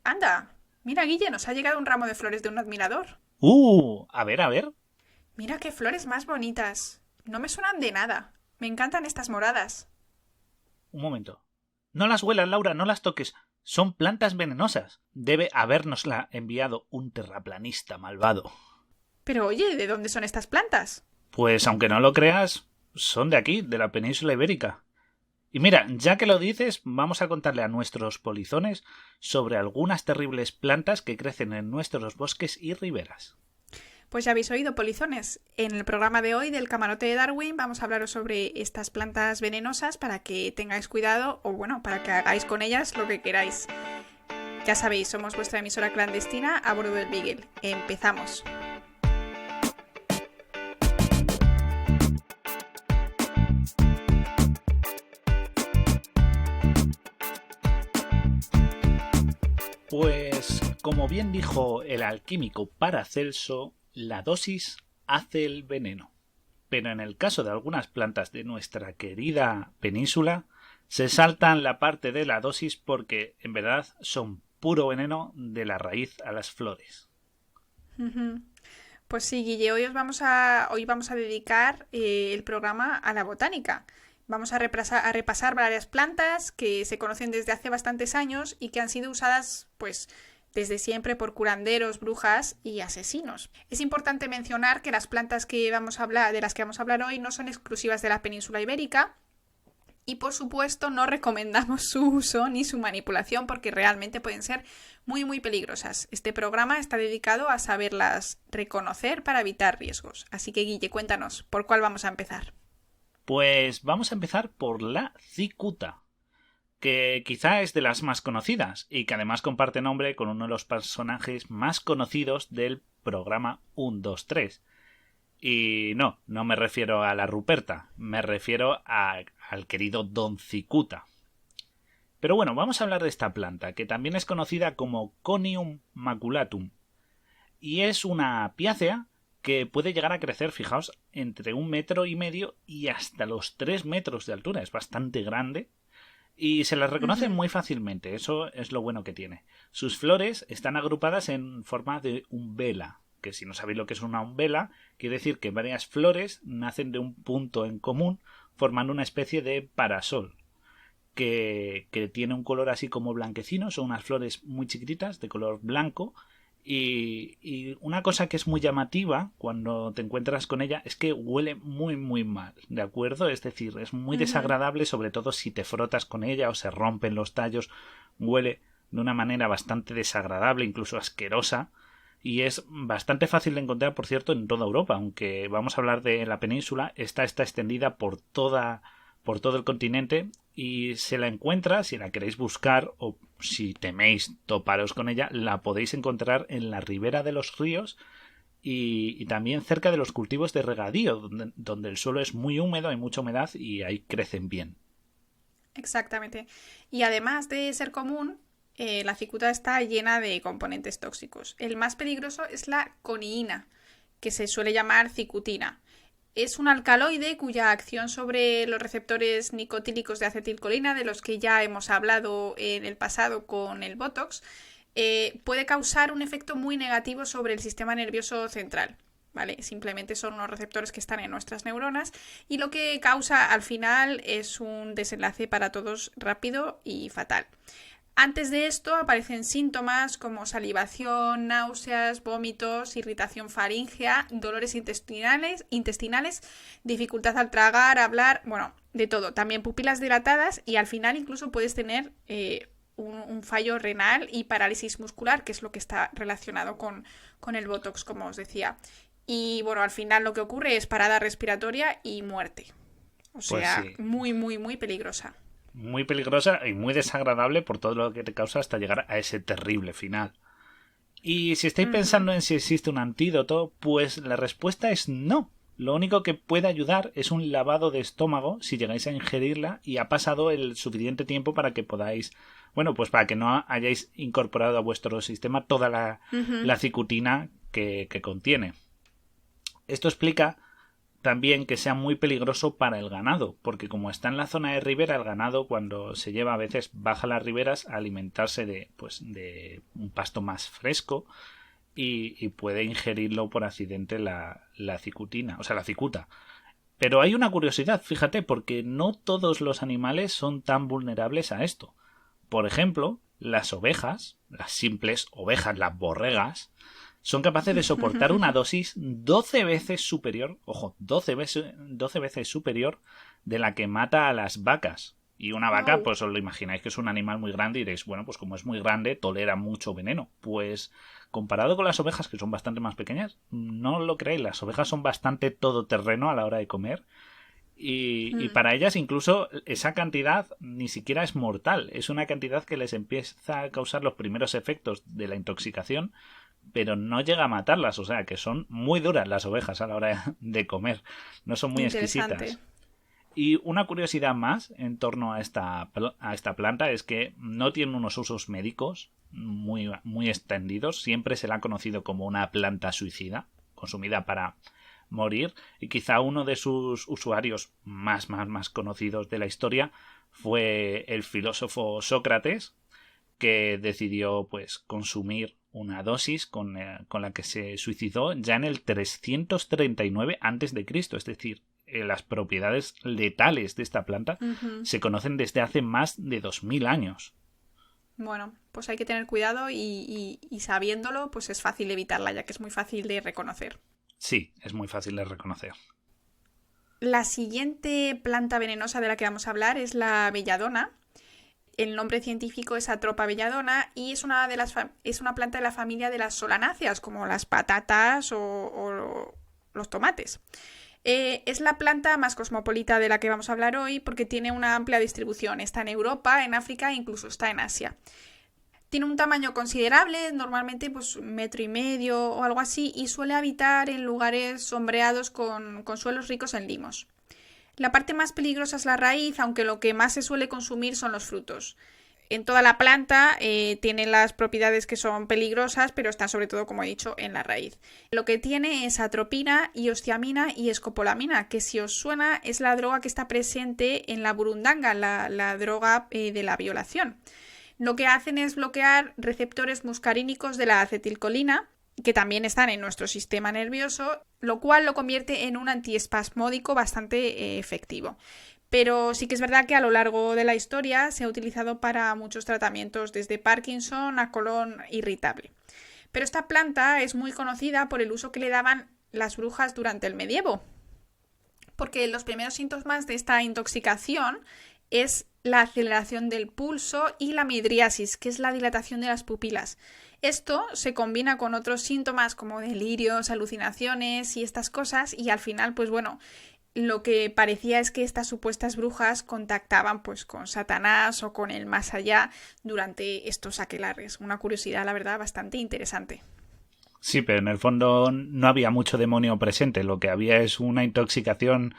Anda, mira, Guille, nos ha llegado un ramo de flores de un admirador. A ver, a ver. Mira qué flores más bonitas. No me suenan de nada. Me encantan estas moradas. Un momento. No las huelas, Laura, no las toques. Son plantas venenosas. Debe habérnosla enviado un terraplanista malvado. Pero oye, ¿de dónde son estas plantas? Pues aunque no lo creas, son de aquí, de la península ibérica. Y mira, ya que lo dices, vamos a contarle a nuestros polizones sobre algunas terribles plantas que crecen en nuestros bosques y riberas. Pues ya habéis oído, polizones. En el programa de hoy del Camarote de Darwin vamos a hablaros sobre estas plantas venenosas para que tengáis cuidado o bueno, para que hagáis con ellas lo que queráis. Ya sabéis, somos vuestra emisora clandestina a bordo del Beagle. Empezamos. Pues, como bien dijo el alquímico Paracelso, la dosis hace el veneno. Pero en el caso de algunas plantas de nuestra querida península, se saltan la parte de la dosis porque, en verdad, son puro veneno de la raíz a las flores. Ujú. Pues sí, Guille, hoy vamos a dedicar el programa a la botánica. Vamos a repasar varias plantas que se conocen desde hace bastantes años y que han sido usadas, pues, desde siempre por curanderos, brujas y asesinos. Es importante mencionar que las plantas de las que vamos a hablar hoy no son exclusivas de la península ibérica y, por supuesto, no recomendamos su uso ni su manipulación porque realmente pueden ser muy, muy peligrosas. Este programa está dedicado a saberlas reconocer para evitar riesgos. Así que, Guille, cuéntanos, ¿por cuál vamos a empezar? Pues vamos a empezar por la cicuta, que quizá es de las más conocidas y que además comparte nombre con uno de los personajes más conocidos del programa 1, 2, 3. Y no me refiero a la Ruperta, me refiero al querido Don Cicuta. Pero bueno, vamos a hablar de esta planta, que también es conocida como Conium maculatum, y es una piácea que puede llegar a crecer, fijaos, entre 1,5 metros y hasta los 3 metros de altura. Es bastante grande y se las reconoce Ujú. muy fácilmente. Eso es lo bueno que tiene. Sus flores están agrupadas en forma de umbela, que si no sabéis lo que es una umbela, quiere decir que varias flores nacen de un punto en común, formando una especie de parasol. Que tiene un color así como blanquecino, son unas flores muy chiquititas de color blanco. Y una cosa que es muy llamativa cuando te encuentras con ella es que huele muy muy mal, ¿de acuerdo? Es decir, es muy Ujú. desagradable, sobre todo si te frotas con ella o se rompen los tallos, huele de una manera bastante desagradable, incluso asquerosa, y es bastante fácil de encontrar, por cierto, en toda Europa, aunque vamos a hablar de la península, esta está extendida por todo el continente y se la encuentra, si la queréis buscar o si teméis toparos con ella, la podéis encontrar en la ribera de los ríos y también cerca de los cultivos de regadío, donde el suelo es muy húmedo, hay mucha humedad y ahí crecen bien. Exactamente. Y además de ser común, la cicuta está llena de componentes tóxicos. El más peligroso es la coniina, que se suele llamar cicutina. Es un alcaloide cuya acción sobre los receptores nicotílicos de acetilcolina, de los que ya hemos hablado en el pasado con el Botox, puede causar un efecto muy negativo sobre el sistema nervioso central. ¿Vale? Simplemente son unos receptores que están en nuestras neuronas y lo que causa al final es un desenlace para todos rápido y fatal. Antes de esto aparecen síntomas como salivación, náuseas, vómitos, irritación faríngea, dolores intestinales, dificultad al tragar, hablar, bueno, de todo. También pupilas dilatadas y al final incluso puedes tener un fallo renal y parálisis muscular, que es lo que está relacionado con el Botox, como os decía. Y bueno, al final lo que ocurre es parada respiratoria y muerte. O Pues sea, sí, muy, muy, muy peligrosa. muy peligrosa y muy desagradable por todo lo que te causa hasta llegar a ese terrible final. Y si estáis Ujú. pensando en si existe un antídoto, pues la respuesta es no. Lo único que puede ayudar es un lavado de estómago si llegáis a ingerirla y ha pasado el suficiente tiempo para que podáis, bueno, pues para que no hayáis incorporado a vuestro sistema toda la Ujú. cicutina que contiene. Esto explica también que sea muy peligroso para el ganado, porque como está en la zona de ribera, el ganado cuando se lleva a veces baja las riberas a alimentarse de un pasto más fresco y puede ingerirlo por accidente la cicutina, o sea, la cicuta. Pero hay una curiosidad, fíjate, porque no todos los animales son tan vulnerables a esto. Por ejemplo, las ovejas, las simples ovejas, las borregas, son capaces de soportar una dosis 12 veces superior, ojo, 12 veces superior de la que mata a las vacas. Y una vaca, Wow. pues os lo imagináis que es un animal muy grande y diréis, bueno, pues como es muy grande, tolera mucho veneno. Pues comparado con las ovejas, que son bastante más pequeñas, no lo creéis, las ovejas son bastante todoterreno a la hora de comer. Y Mm, para ellas incluso esa cantidad ni siquiera es mortal, es una cantidad que les empieza a causar los primeros efectos de la intoxicación, pero no llega a matarlas, o sea que son muy duras las ovejas a la hora de comer, no son muy interesante. exquisitas. Y una curiosidad más en torno a esta planta es que no tiene unos usos médicos muy extendidos. Siempre se la ha conocido como una planta suicida, consumida para morir. Y quizá uno de sus usuarios más conocidos de la historia fue el filósofo Sócrates, que decidió pues consumir una dosis con la que se suicidó ya en el 339 a.C. Es decir, las propiedades letales de esta planta Ujú. se conocen desde hace más de 2000 años. Bueno, pues hay que tener cuidado y sabiéndolo, pues es fácil evitarla, ya que es muy fácil de reconocer. Sí, es muy fácil de reconocer. La siguiente planta venenosa de la que vamos a hablar es la belladona. El nombre científico es Atropa belladona y es una planta de la familia de las solanáceas, como las patatas o los tomates. Es la planta más cosmopolita de la que vamos a hablar hoy porque tiene una amplia distribución. Está en Europa, en África e incluso está en Asia. Tiene un tamaño considerable, normalmente pues 1,5 metros o algo así, y suele habitar en lugares sombreados con suelos ricos en limos. La parte más peligrosa es la raíz, aunque lo que más se suele consumir son los frutos. En toda la planta tiene las propiedades que son peligrosas, pero están sobre todo, como he dicho, en la raíz. Lo que tiene es atropina, hiosciamina y escopolamina, que si os suena es la droga que está presente en la burundanga, la droga de la violación. Lo que hacen es bloquear receptores muscarínicos de la acetilcolina, que también están en nuestro sistema nervioso, lo cual lo convierte en un antiespasmódico bastante efectivo. Pero sí que es verdad que a lo largo de la historia se ha utilizado para muchos tratamientos, desde Parkinson a colon irritable. Pero esta planta es muy conocida por el uso que le daban las brujas durante el medievo, porque los primeros síntomas de esta intoxicación es la aceleración del pulso y la midriasis, que es la dilatación de las pupilas. Esto se combina con otros síntomas como delirios, alucinaciones y estas cosas, y al final, pues bueno, lo que parecía es que estas supuestas brujas contactaban pues con Satanás o con el más allá durante estos aquelarres. Una curiosidad, la verdad, bastante interesante. Sí, pero en el fondo no había mucho demonio presente. Lo que había es una intoxicación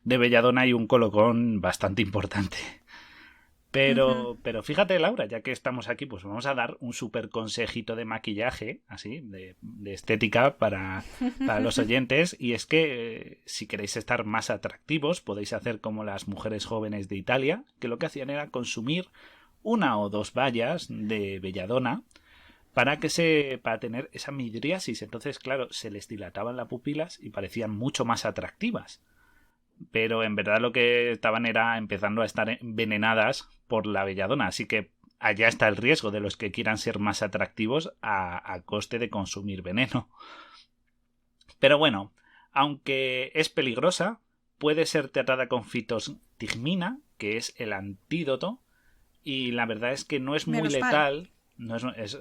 de belladona y un colocón bastante importante. Ujú. Pero fíjate, Laura, ya que estamos aquí, pues vamos a dar un súper consejito de maquillaje, así, de estética para los oyentes. Y es que si queréis estar más atractivos, podéis hacer como las mujeres jóvenes de Italia, que lo que hacían era consumir una o dos bayas de belladona para tener esa midriasis. Entonces, claro, se les dilataban las pupilas y parecían mucho más atractivas, pero en verdad lo que estaban era empezando a estar envenenadas por la belladona, así que allá está el riesgo de los que quieran ser más atractivos a coste de consumir veneno. Pero bueno, aunque es peligrosa, puede ser tratada con fitostigmina, que es el antídoto, y la verdad es que no es muy Menos mal. letal. No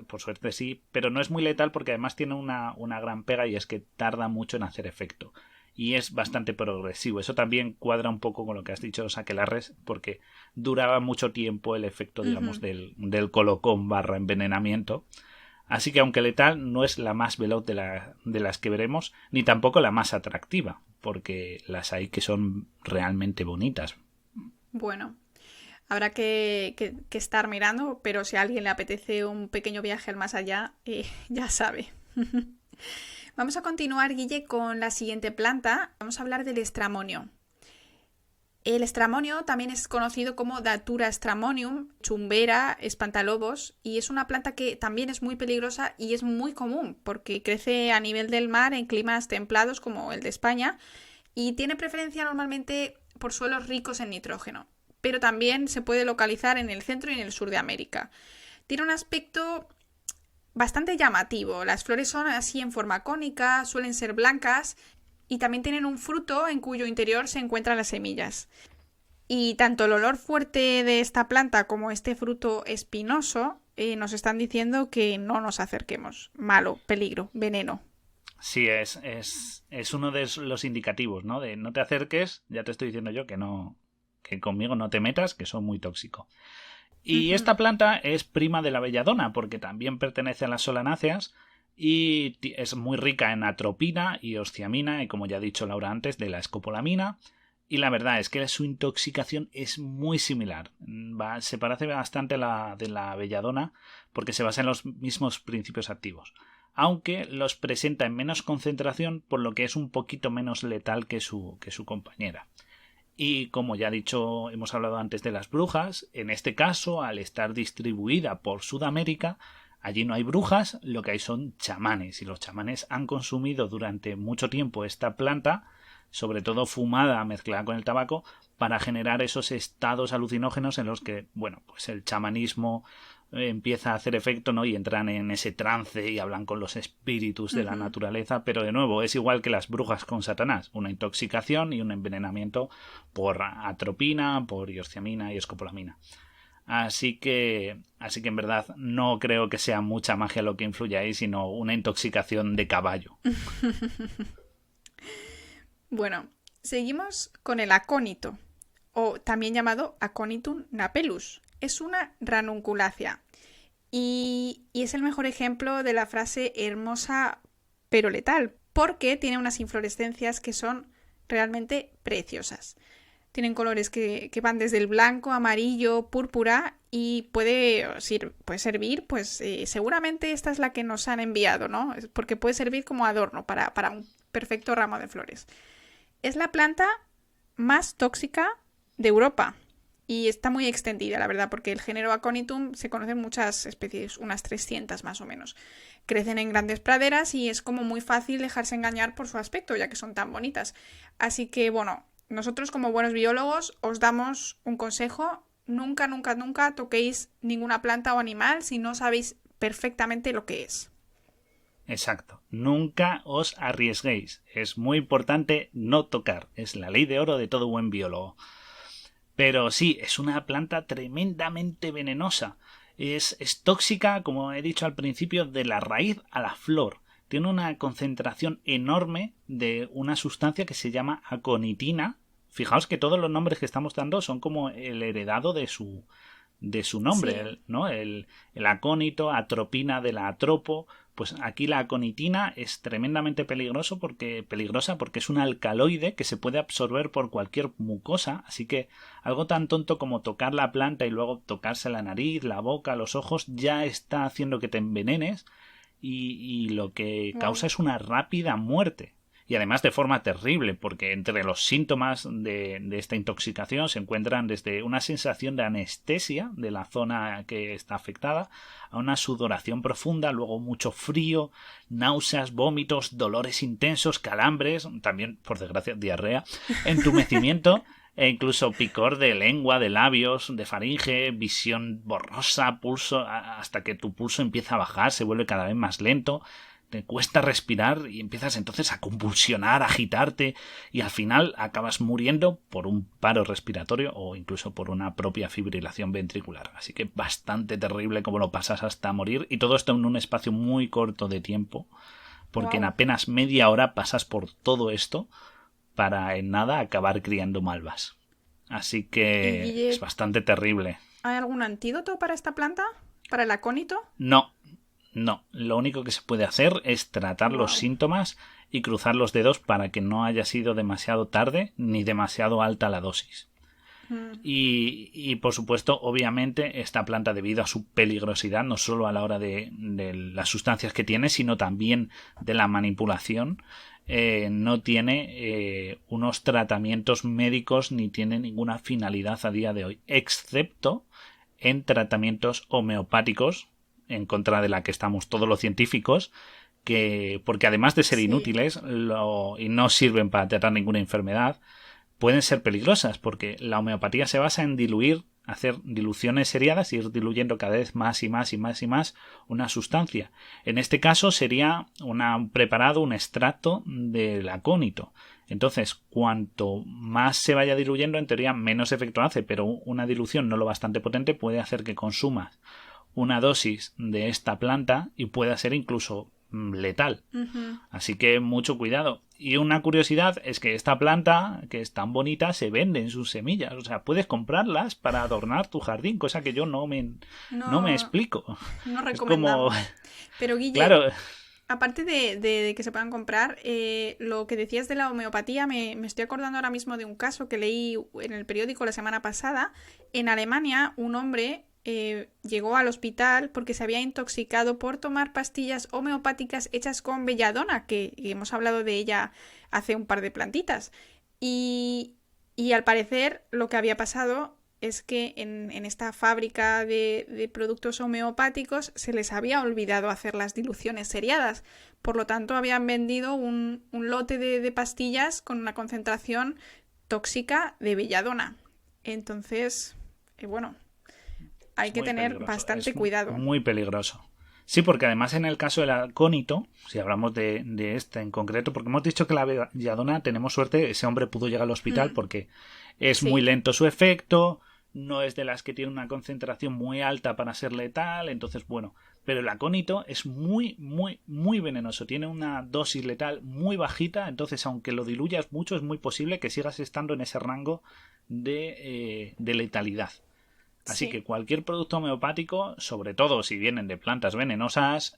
por suerte sí, pero no es muy letal porque además tiene una gran pega y es que tarda mucho en hacer efecto y es bastante progresivo. Eso también cuadra un poco con lo que has dicho, Saquelarres, porque duraba mucho tiempo el efecto, digamos, Ujú. del colocón barra envenenamiento. Así que aunque letal, no es la más veloz de las que veremos, ni tampoco la más atractiva, porque las hay que son realmente bonitas. Bueno, habrá que estar mirando, pero si a alguien le apetece un pequeño viaje al más allá, ya sabe. Vamos a continuar, Guille, con la siguiente planta. Vamos a hablar del estramonio. El estramonio también es conocido como Datura stramonium, chumbera, espantalobos, y es una planta que también es muy peligrosa y es muy común porque crece a nivel del mar en climas templados como el de España y tiene preferencia normalmente por suelos ricos en nitrógeno, pero también se puede localizar en el centro y en el sur de América. Tiene un aspecto bastante llamativo, las flores son así en forma cónica, suelen ser blancas y también tienen un fruto en cuyo interior se encuentran las semillas. Y tanto el olor fuerte de esta planta como este fruto espinoso nos están diciendo que no nos acerquemos. Malo, peligro, veneno. Sí, es uno de los indicativos, ¿no? De no te acerques, ya te estoy diciendo yo que no, que conmigo no te metas, que soy muy tóxico. Y esta planta es prima de la belladona porque también pertenece a las solanáceas y es muy rica en atropina y osciamina y, como ya ha dicho Laura antes, de la escopolamina. Y la verdad es que su intoxicación es muy similar. Se parece bastante a la de la belladona porque se basa en los mismos principios activos, aunque los presenta en menos concentración, por lo que es un poquito menos letal que su compañera. Y como ya he dicho, hemos hablado antes de las brujas, en este caso, al estar distribuida por Sudamérica, allí no hay brujas, lo que hay son chamanes, y los chamanes han consumido durante mucho tiempo esta planta, sobre todo fumada mezclada con el tabaco, para generar esos estados alucinógenos en los que, bueno, pues el chamanismo empieza a hacer efecto, ¿no? Y entran en ese trance y hablan con los espíritus de la naturaleza, pero de nuevo es igual que las brujas con Satanás, una intoxicación y un envenenamiento por atropina, por hiosciamina y escopolamina. Así que en verdad no creo que sea mucha magia lo que influye ahí, sino una intoxicación de caballo. Bueno, seguimos con el acónito, o también llamado Aconitum napellus. Es una ranunculácea y es el mejor ejemplo de la frase hermosa pero letal, porque tiene unas inflorescencias que son realmente preciosas. Tienen colores que van desde el blanco, amarillo, púrpura y puede servir, seguramente esta es la que nos han enviado, ¿no? Porque puede servir como adorno para un perfecto ramo de flores. Es la planta más tóxica de Europa y está muy extendida, la verdad, porque el género Aconitum se conocen muchas especies, unas 300 más o menos. Crecen en grandes praderas y es como muy fácil dejarse engañar por su aspecto, ya que son tan bonitas. Así que, bueno, nosotros como buenos biólogos os damos un consejo: nunca, nunca, nunca toquéis ninguna planta o animal si no sabéis perfectamente lo que es. Exacto. Nunca os arriesguéis. Es muy importante no tocar. Es la ley de oro de todo buen biólogo. Pero sí, es una planta tremendamente venenosa. Es tóxica, como he dicho al principio, de la raíz a la flor. Tiene una concentración enorme de una sustancia que se llama aconitina. Fijaos que todos los nombres que estamos dando son como el heredado de su nombre, sí. ¿No? El acónito, atropina de la atropo. Pues aquí la aconitina es tremendamente peligrosa porque es un alcaloide que se puede absorber por cualquier mucosa, así que algo tan tonto como tocar la planta y luego tocarse la nariz, la boca, los ojos ya está haciendo que te envenenes y lo que causa es una rápida muerte. Y además de forma terrible, porque entre los síntomas de esta intoxicación se encuentran desde una sensación de anestesia de la zona que está afectada a una sudoración profunda, luego mucho frío, náuseas, vómitos, dolores intensos, calambres, también, por desgracia, diarrea, entumecimiento e incluso picor de lengua, de labios, de faringe, visión borrosa, pulso, hasta que tu pulso empieza a bajar, se vuelve cada vez más lento. Te cuesta respirar y empiezas entonces a convulsionar, a agitarte y al final acabas muriendo por un paro respiratorio o incluso por una propia fibrilación ventricular. Así que bastante terrible como lo pasas hasta morir y todo esto en un espacio muy corto de tiempo, porque en apenas media hora pasas por todo esto para en nada acabar criando malvas. Así que es bastante terrible. ¿Hay algún antídoto para esta planta? ¿Para el acónito? No, lo único que se puede hacer es tratar los síntomas y cruzar los dedos para que no haya sido demasiado tarde ni demasiado alta la dosis. Y por supuesto, obviamente, esta planta, debido a su peligrosidad, no solo a la hora de las sustancias que tiene, sino también de la manipulación, no tiene unos tratamientos médicos ni tiene ninguna finalidad a día de hoy, excepto en tratamientos homeopáticos, en contra de la que estamos todos los científicos, porque además de ser inútiles y no sirven para tratar ninguna enfermedad, pueden ser peligrosas, porque la homeopatía se basa en hacer diluciones seriadas, ir diluyendo cada vez más y más y más y más una sustancia. En este caso sería un preparado, un extracto del acónito. Entonces, cuanto más se vaya diluyendo, en teoría menos efecto hace, pero una dilución no lo bastante potente puede hacer que consumas una dosis de esta planta y pueda ser incluso letal. Así que mucho cuidado. Y una curiosidad es que esta planta, que es tan bonita, se vende en sus semillas. O sea, puedes comprarlas para adornar tu jardín, cosa que yo no me explico. No recomendamos. Es como... Pero Guille, claro, aparte de que se puedan comprar, lo que decías de la homeopatía, me estoy acordando ahora mismo de un caso que leí en el periódico la semana pasada. En Alemania, un hombre llegó al hospital porque se había intoxicado por tomar pastillas homeopáticas hechas con belladona, que hemos hablado de ella hace un par de plantitas. Y al parecer lo que había pasado es que en esta fábrica de productos homeopáticos se les había olvidado hacer las diluciones seriadas. Por lo tanto, habían vendido un lote de pastillas con una concentración tóxica de belladona. Entonces, bueno... hay que tener bastante cuidado. Muy peligroso. Sí, porque además en el caso del acónito, si hablamos de este en concreto, porque hemos dicho que la belladona, tenemos suerte, ese hombre pudo llegar al hospital porque es muy lento su efecto, no es de las que tiene una concentración muy alta para ser letal, entonces bueno, pero el acónito es muy, muy, muy venenoso, tiene una dosis letal muy bajita, entonces aunque lo diluyas mucho es muy posible que sigas estando en ese rango de letalidad. Así que cualquier producto homeopático, sobre todo si vienen de plantas venenosas,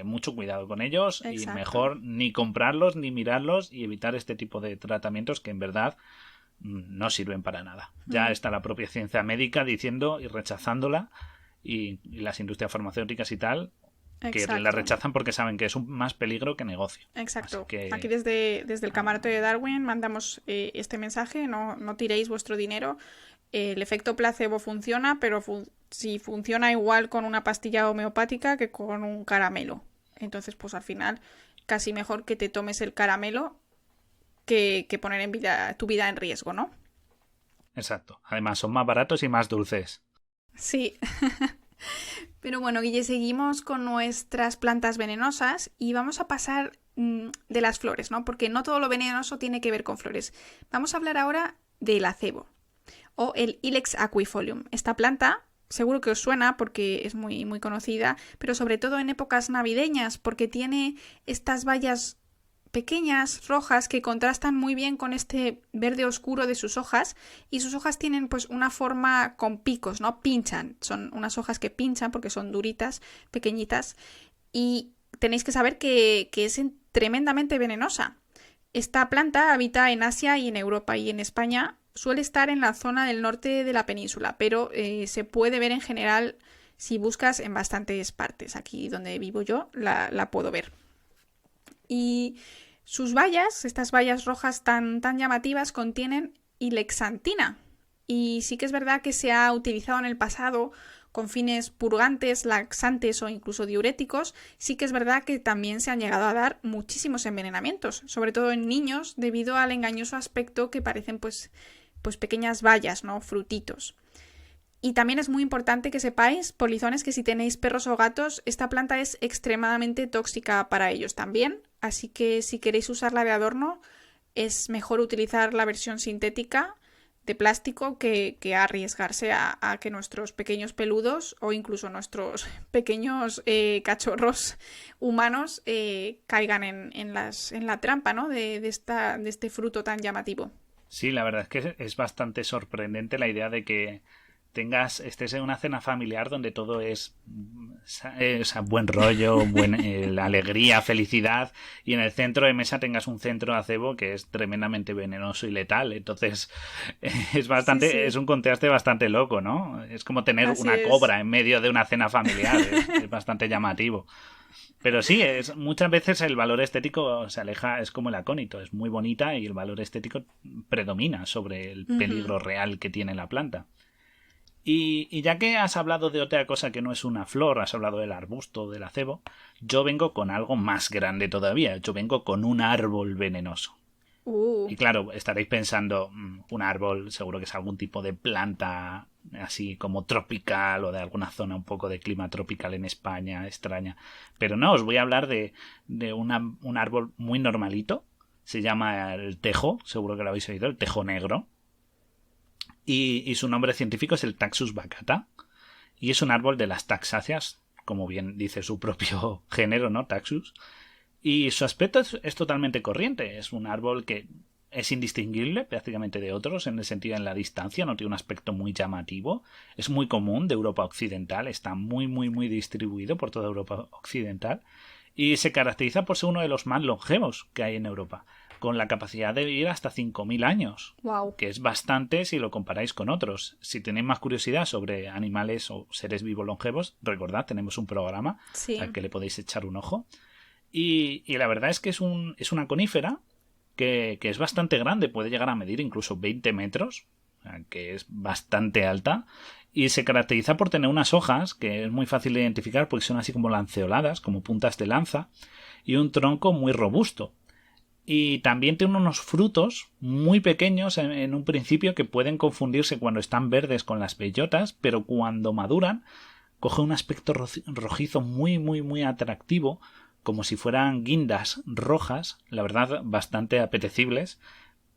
mucho cuidado con ellos. Exacto. Y mejor ni comprarlos ni mirarlos y evitar este tipo de tratamientos que en verdad no sirven para nada. Ya está la propia ciencia médica diciendo y rechazándola y las industrias farmacéuticas y tal que la rechazan porque saben que es un más peligro que negocio. Exacto. Aquí desde el camarote de Darwin mandamos este mensaje, no tiréis vuestro dinero. El efecto placebo funciona, pero si funciona igual con una pastilla homeopática que con un caramelo. Entonces, pues al final, casi mejor que te tomes el caramelo que poner tu vida en riesgo, ¿no? Exacto. Además, son más baratos y más dulces. Sí. Pero bueno, Guille, seguimos con nuestras plantas venenosas y vamos a pasar de las flores, ¿no? Porque no todo lo venenoso tiene que ver con flores. Vamos a hablar ahora del acebo o el Ilex aquifolium. Esta planta seguro que os suena porque es muy, muy conocida, pero sobre todo en épocas navideñas porque tiene estas bayas pequeñas, rojas, que contrastan muy bien con este verde oscuro de sus hojas, y sus hojas tienen pues una forma con picos, ¿no? Pinchan, son unas hojas que pinchan porque son duritas, pequeñitas, y tenéis que saber que es tremendamente venenosa. Esta planta habita en Asia y en Europa, y en España suele estar en la zona del norte de la península, pero se puede ver en general si buscas en bastantes partes. Aquí donde vivo yo la puedo ver. Y sus bayas, estas bayas rojas tan llamativas, contienen ilexantina. Y sí que es verdad que se ha utilizado en el pasado con fines purgantes, laxantes o incluso diuréticos. Sí que es verdad que también se han llegado a dar muchísimos envenenamientos, sobre todo en niños, debido al engañoso aspecto que parecen pues pequeñas bayas, ¿no? Frutitos. Y también es muy importante que sepáis, polizones, que si tenéis perros o gatos, esta planta es extremadamente tóxica para ellos también. Así que si queréis usarla de adorno, es mejor utilizar la versión sintética de plástico que arriesgarse a que nuestros pequeños peludos o incluso nuestros pequeños cachorros humanos caigan en la trampa, ¿no? de este fruto tan llamativo. Sí, la verdad es que es bastante sorprendente la idea de que estés en una cena familiar donde todo es buen rollo, la alegría, felicidad, y en el centro de mesa tengas un centro de acebo que es tremendamente venenoso y letal. Entonces es un contraste bastante loco, ¿no? Es como tener Así una es. cobra en medio de una cena familiar. Es bastante llamativo. Pero sí, muchas veces el valor estético se aleja, es como el acónito, es muy bonita y el valor estético predomina sobre el peligro real que tiene la planta. Y ya que has hablado de otra cosa que no es una flor, has hablado del arbusto, del acebo, yo vengo con algo más grande todavía. Yo vengo con un árbol venenoso. Y claro, estaréis pensando, un árbol seguro que es algún tipo de planta así como tropical o de alguna zona un poco de clima tropical en España, extraña. Pero no, os voy a hablar de un árbol muy normalito. Se llama el tejo, seguro que lo habéis oído, el tejo negro. Y su nombre científico es el Taxus baccata. Y es un árbol de las taxáceas, como bien dice su propio género, ¿no? Taxus. Y su aspecto es totalmente corriente. Es un árbol que es indistinguible prácticamente de otros en el sentido en la distancia, no tiene un aspecto muy llamativo. Es muy común de Europa Occidental, está muy distribuido por toda Europa Occidental y se caracteriza por ser uno de los más longevos que hay en Europa, con la capacidad de vivir hasta 5.000 años, Wow. que es bastante si lo comparáis con otros. Si tenéis más curiosidad sobre animales o seres vivos longevos, recordad, tenemos un programa al que le podéis echar un ojo. Y la verdad es que es una conífera que es bastante grande, puede llegar a medir incluso 20 metros, que es bastante alta, y se caracteriza por tener unas hojas que es muy fácil de identificar porque son así como lanceoladas, como puntas de lanza, y un tronco muy robusto. Y también tiene unos frutos muy pequeños en un principio que pueden confundirse cuando están verdes con las bellotas, pero cuando maduran coge un aspecto rojizo muy atractivo, como si fueran guindas rojas, la verdad bastante apetecibles,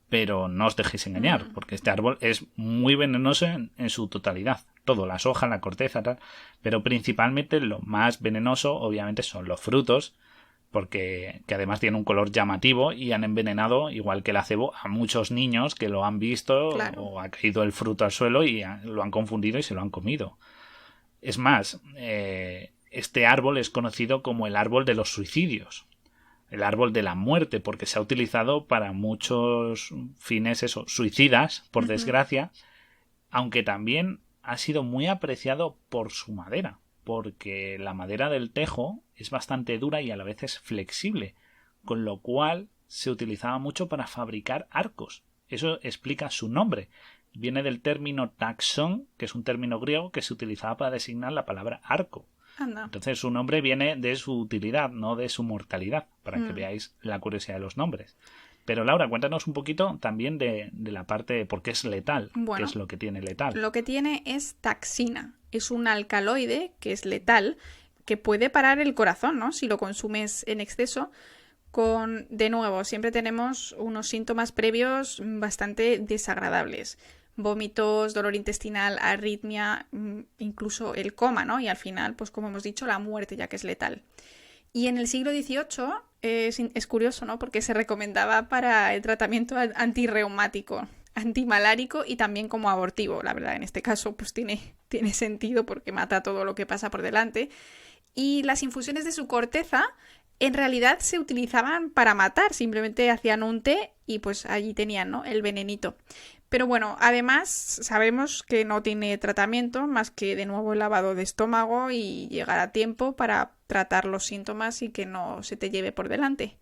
pero no os dejéis engañar, porque este árbol es muy venenoso en su totalidad, todo, las hojas, la corteza, tal, pero principalmente lo más venenoso obviamente son los frutos, porque que además tienen un color llamativo y han envenenado, igual que el acebo, a muchos niños que lo han visto o ha caído el fruto al suelo y lo han confundido y se lo han comido. Es más, este árbol es conocido como el árbol de los suicidios, el árbol de la muerte, porque se ha utilizado para muchos fines suicidas, por desgracia, aunque también ha sido muy apreciado por su madera, porque la madera del tejo es bastante dura y a la vez es flexible, con lo cual se utilizaba mucho para fabricar arcos. Eso explica su nombre. Viene del término taxón, que es un término griego que se utilizaba para designar la palabra arco. Anda. Entonces su nombre viene de su utilidad, no de su mortalidad, para que veáis la curiosidad de los nombres. Pero Laura, cuéntanos un poquito también de la parte de por qué es letal, qué es lo que tiene letal. Lo que tiene es taxina, es un alcaloide que es letal, que puede parar el corazón, ¿no? Si lo consumes en exceso. De nuevo, siempre tenemos unos síntomas previos bastante desagradables. Vómitos, dolor intestinal, arritmia, incluso el coma, ¿no? Y al final, pues como hemos dicho, la muerte, ya que es letal. Y en el siglo XVIII es curioso, ¿no? Porque se recomendaba para el tratamiento antirreumático, antimalárico y también como abortivo. La verdad, en este caso, pues tiene sentido porque mata todo lo que pasa por delante. Y las infusiones de su corteza en realidad se utilizaban para matar, simplemente hacían un té y pues allí tenían, ¿no?, el venenito. Pero bueno, además sabemos que no tiene tratamiento más que de nuevo el lavado de estómago y llegar a tiempo para tratar los síntomas y que no se te lleve por delante.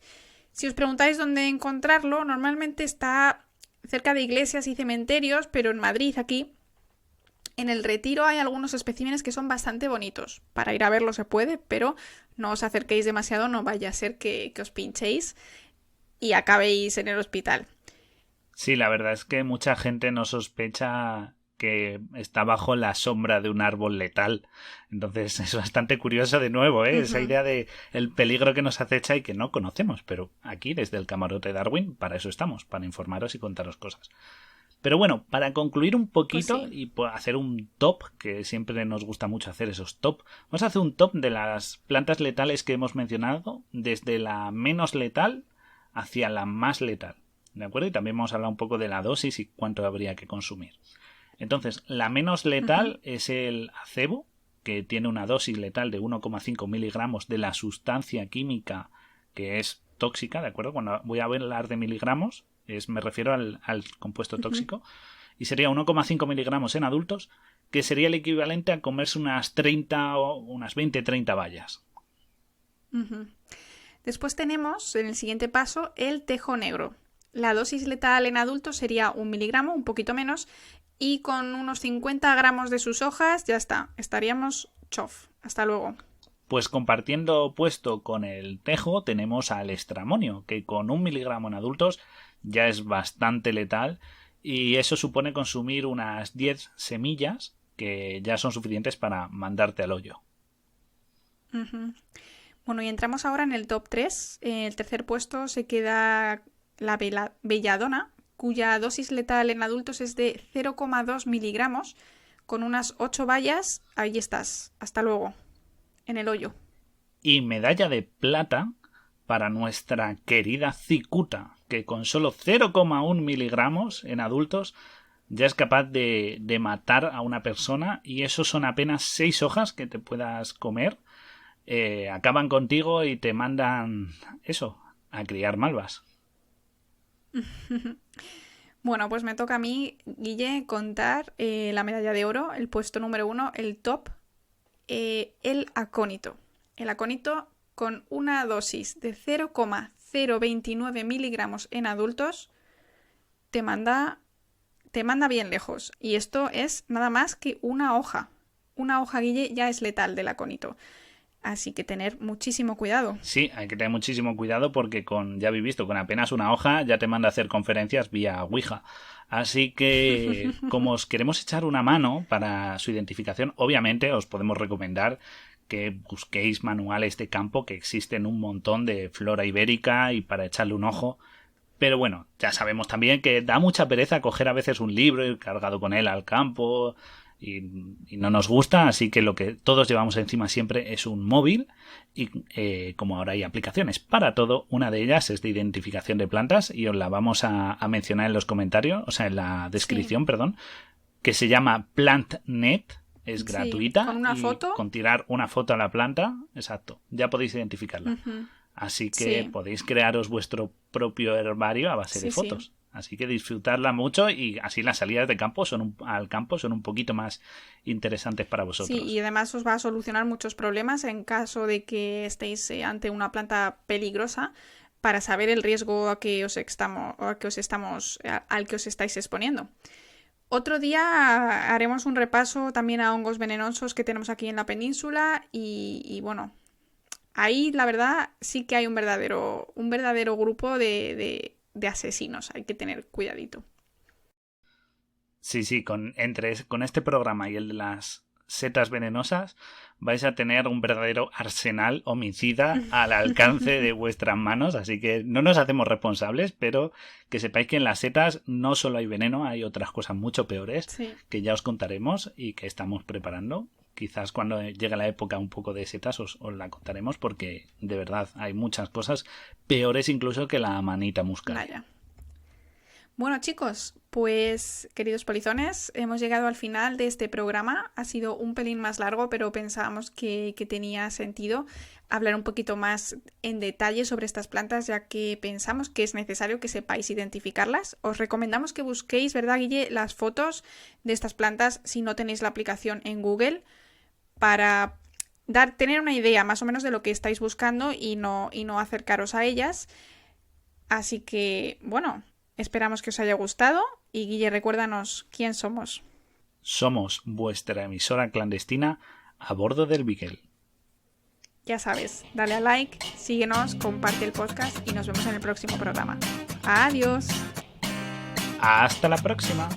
Si os preguntáis dónde encontrarlo, normalmente está cerca de iglesias y cementerios, pero en Madrid, aquí, en el Retiro hay algunos especímenes que son bastante bonitos. Para ir a verlo se puede, pero no os acerquéis demasiado, no vaya a ser que os pinchéis y acabéis en el hospital. Sí, la verdad es que mucha gente no sospecha que está bajo la sombra de un árbol letal. Entonces es bastante curioso de nuevo, esa idea de el peligro que nos acecha y que no conocemos. Pero aquí, desde el Camarote Darwin, para eso estamos, para informaros y contaros cosas. Pero bueno, para concluir un poquito pues sí, y hacer un top, que siempre nos gusta mucho hacer esos top, vamos a hacer un top de las plantas letales que hemos mencionado, desde la menos letal hacia la más letal, ¿de acuerdo? Y también vamos a hablar un poco de la dosis y cuánto habría que consumir. Entonces, la menos letal es el acebo, que tiene una dosis letal de 1,5 miligramos de la sustancia química que es tóxica, ¿de acuerdo? Cuando voy a hablar de miligramos, me refiero al compuesto tóxico, y sería 1,5 miligramos en adultos, que sería el equivalente a comerse unas 30 o unas 20-30 bayas. Después tenemos, en el siguiente paso, el tejo negro. La dosis letal en adultos sería 1 miligramo, un poquito menos, y con unos 50 gramos de sus hojas ya está, estaríamos chof. Hasta luego. Pues compartiendo puesto con el tejo tenemos al estramonio, que con 1 miligramo en adultos ya es bastante letal, y eso supone consumir unas 10 semillas que ya son suficientes para mandarte al hoyo. Bueno, y entramos ahora en el top 3. En el tercer puesto se queda la belladona, cuya dosis letal en adultos es de 0,2 miligramos, con unas 8 bayas. Ahí estás, hasta luego, en el hoyo. Y medalla de plata para nuestra querida cicuta, que con solo 0,1 miligramos en adultos ya es capaz de matar a una persona, y eso son apenas 6 hojas que te puedas comer. Acaban contigo y te mandan eso, a criar malvas. Bueno, pues me toca a mí, Guille, contar la medalla de oro, el puesto número 1, el top, el acónito. El acónito con una dosis de 0,029 miligramos en adultos te manda bien lejos. Y esto es nada más que una hoja. Una hoja, Guille, ya es letal del acónito. Así que tener muchísimo cuidado. Sí, hay que tener muchísimo cuidado porque ya habéis visto, con apenas una hoja ya te manda a hacer conferencias vía Ouija. Así que, como os queremos echar una mano para su identificación, obviamente os podemos recomendar que busquéis manuales de campo, que existen un montón de flora ibérica y para echarle un ojo. Pero bueno, ya sabemos también que da mucha pereza coger a veces un libro y ir cargado con él al campo, y no nos gusta, así que lo que todos llevamos encima siempre es un móvil, y como ahora hay aplicaciones para todo, una de ellas es de identificación de plantas y os la vamos a mencionar en los comentarios, o sea, en la descripción, perdón, que se llama PlantNet, es gratuita, con una foto, con tirar una foto a la planta, exacto, ya podéis identificarla. Así que podéis crearos vuestro propio herbario a base de fotos. Sí. Así que disfrutarla mucho, y así las salidas de campo al campo son un poquito más interesantes para vosotros. Sí, y además os va a solucionar muchos problemas en caso de que estéis ante una planta peligrosa, para saber el riesgo al que os estáis exponiendo. Otro día haremos un repaso también a hongos venenosos que tenemos aquí en la península, y bueno, ahí la verdad sí que hay un verdadero grupo de asesinos, hay que tener cuidadito. Sí, con este programa y el de las setas venenosas vais a tener un verdadero arsenal homicida al alcance de vuestras manos, así que no nos hacemos responsables, pero que sepáis que en las setas no solo hay veneno, hay otras cosas mucho peores, que ya os contaremos y que estamos preparando. Quizás cuando llegue la época un poco de setas os la contaremos, porque de verdad hay muchas cosas peores incluso que la manita muscaria. Bueno, chicos, pues queridos polizones, hemos llegado al final de este programa. Ha sido un pelín más largo, pero pensábamos que tenía sentido hablar un poquito más en detalle sobre estas plantas, ya que pensamos que es necesario que sepáis identificarlas. Os recomendamos que busquéis, ¿verdad, Guille?, las fotos de estas plantas si no tenéis la aplicación en Google, para tener una idea más o menos de lo que estáis buscando y no acercaros a ellas. Así que, bueno, esperamos que os haya gustado. Y Guille, recuérdanos quién somos. Somos vuestra emisora clandestina a bordo del Beagle. Ya sabes, dale a like, síguenos, comparte el podcast y nos vemos en el próximo programa. Adiós. Hasta la próxima.